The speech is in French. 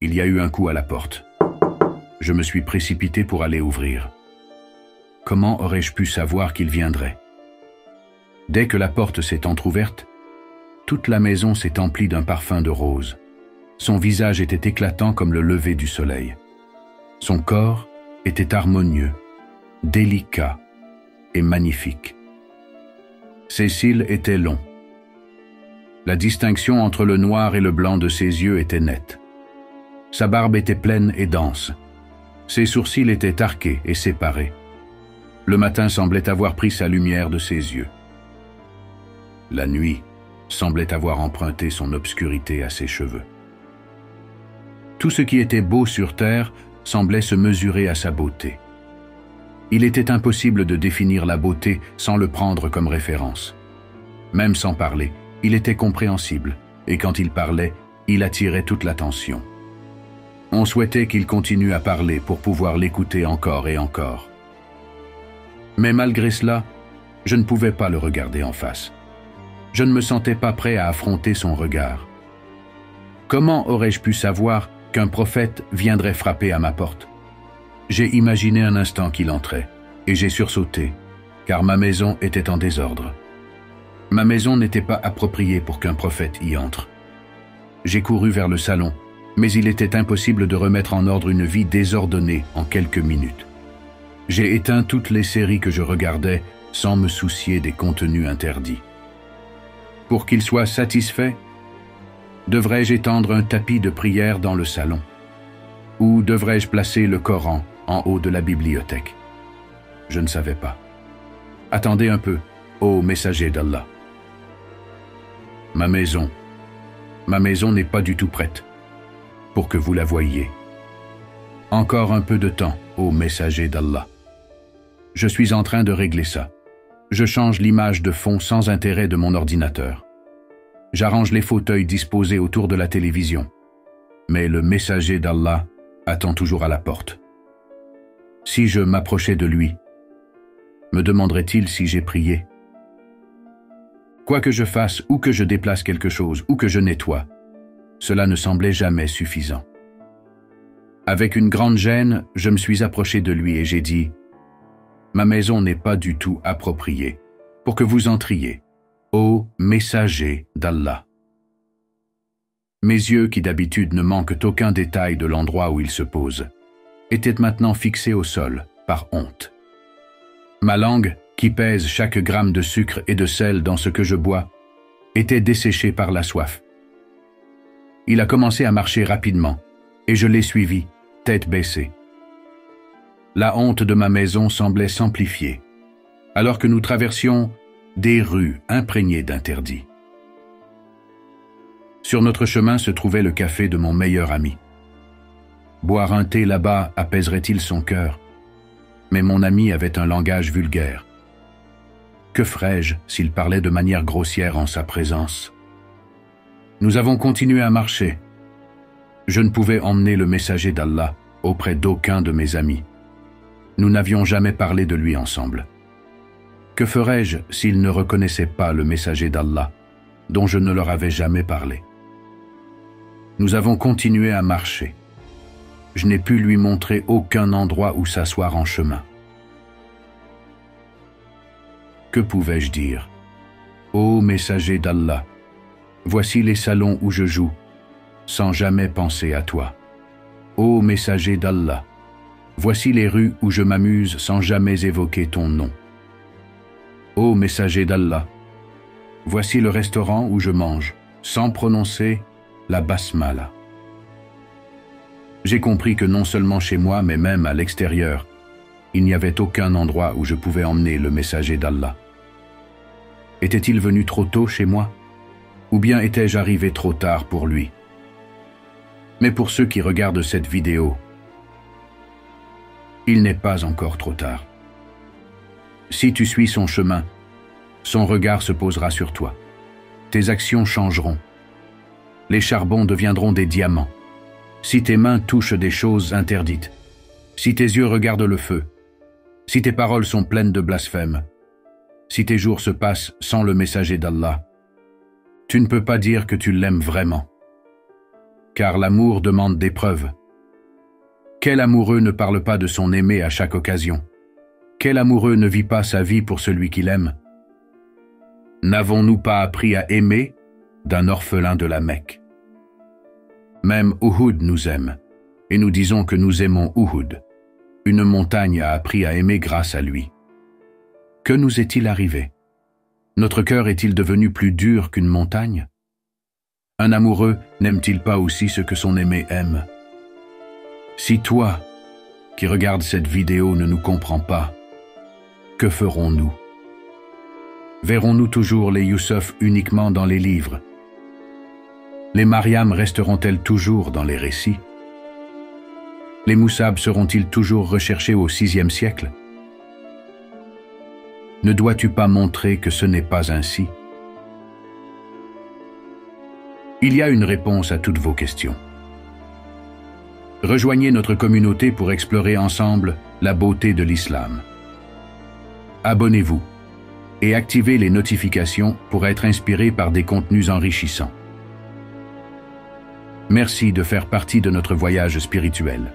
il y a eu un coup à la porte. Je me suis précipité pour aller ouvrir. Comment aurais-je pu savoir qu'il viendrait? Dès que la porte s'est entr'ouverte, toute la maison s'est emplie d'un parfum de rose. Son visage était éclatant comme le lever du soleil. Son corps était harmonieux, délicat et magnifique. Ses cils étaient longs. La distinction entre le noir et le blanc de ses yeux était nette. Sa barbe était pleine et dense. Ses sourcils étaient arqués et séparés. Le matin semblait avoir pris sa lumière de ses yeux. La nuit semblait avoir emprunté son obscurité à ses cheveux. Tout ce qui était beau sur terre semblait se mesurer à sa beauté. Il était impossible de définir la beauté sans le prendre comme référence. Même sans parler, il était compréhensible, et quand il parlait, il attirait toute l'attention. On souhaitait qu'il continue à parler pour pouvoir l'écouter encore et encore. Mais malgré cela, je ne pouvais pas le regarder en face. Je ne me sentais pas prêt à affronter son regard. Comment aurais-je pu savoir qu'un prophète viendrait frapper à ma porte? J'ai imaginé un instant qu'il entrait, et j'ai sursauté, car ma maison était en désordre. Ma maison n'était pas appropriée pour qu'un prophète y entre. J'ai couru vers le salon, mais il était impossible de remettre en ordre une vie désordonnée en quelques minutes. J'ai éteint toutes les séries que je regardais sans me soucier des contenus interdits. Pour qu'il soit satisfait, devrais-je étendre un tapis de prière dans le salon? Ou devrais-je placer le Coran en haut de la bibliothèque? Je ne savais pas. Attendez un peu, ô messager d'Allah. Ma maison n'est pas du tout prête, pour que vous la voyiez. Encore un peu de temps, ô messager d'Allah. Je suis en train de régler ça. Je change l'image de fond sans intérêt de mon ordinateur. J'arrange les fauteuils disposés autour de la télévision. Mais le messager d'Allah attend toujours à la porte. Si je m'approchais de lui, me demanderait-il si j'ai prié? Quoi que je fasse, ou que je déplace quelque chose, ou que je nettoie, cela ne semblait jamais suffisant. Avec une grande gêne, je me suis approché de lui et j'ai dit « Ma maison n'est pas du tout appropriée pour que vous entriez, ô messager d'Allah. » Mes yeux, qui d'habitude ne manquent aucun détail de l'endroit où ils se posent, étaient maintenant fixés au sol, par honte. Ma langue, qui pèse chaque gramme de sucre et de sel dans ce que je bois, était desséchée par la soif. Il a commencé à marcher rapidement, et je l'ai suivi, tête baissée. La honte de ma maison semblait s'amplifier, alors que nous traversions des rues imprégnées d'interdits. Sur notre chemin se trouvait le café de mon meilleur ami. Boire un thé là-bas apaiserait-il son cœur? Mais mon ami avait un langage vulgaire. Que ferais-je s'il parlait de manière grossière en sa présence? Nous avons continué à marcher. Je ne pouvais emmener le messager d'Allah auprès d'aucun de mes amis. Nous n'avions jamais parlé de lui ensemble. Que ferais-je s'ils ne reconnaissaient pas le messager d'Allah, dont je ne leur avais jamais parlé? Nous avons continué à marcher. Je n'ai pu lui montrer aucun endroit où s'asseoir en chemin. Que pouvais-je dire? Ô messager d'Allah, voici les salons où je joue, sans jamais penser à toi. Ô messager d'Allah, voici les rues où je m'amuse sans jamais évoquer ton nom. Ô messager d'Allah, voici le restaurant où je mange, sans prononcer la basmala. J'ai compris que non seulement chez moi, mais même à l'extérieur, il n'y avait aucun endroit où je pouvais emmener le messager d'Allah. Était-il venu trop tôt chez moi? Ou bien étais-je arrivé trop tard pour lui? Mais pour ceux qui regardent cette vidéo, il n'est pas encore trop tard. Si tu suis son chemin, son regard se posera sur toi. Tes actions changeront. Les charbons deviendront des diamants. Si tes mains touchent des choses interdites, si tes yeux regardent le feu, si tes paroles sont pleines de blasphème, si tes jours se passent sans le messager d'Allah, tu ne peux pas dire que tu l'aimes vraiment. car l'amour demande des preuves. Quel amoureux ne parle pas de son aimé à chaque occasion? Quel amoureux ne vit pas sa vie pour celui qu'il aime? N'avons-nous pas appris à aimer d'un orphelin de la Mecque? Même Uhud nous aime, et nous disons que nous aimons Uhud. Une montagne a appris à aimer grâce à lui. Que nous est-il arrivé? Notre cœur est-il devenu plus dur qu'une montagne? Un amoureux n'aime-t-il pas aussi ce que son aimé aime? Si toi, qui regardes cette vidéo, ne nous comprends pas, que ferons-nous? Verrons-nous toujours les Youssef uniquement dans les livres? Les Mariam resteront-elles toujours dans les récits? Les Moussab seront-ils toujours recherchés au VIe siècle? Ne dois-tu pas montrer que ce n'est pas ainsi? Il y a une réponse à toutes vos questions. Rejoignez notre communauté pour explorer ensemble la beauté de l'islam. Abonnez-vous et activez les notifications pour être inspiré par des contenus enrichissants. Merci de faire partie de notre voyage spirituel.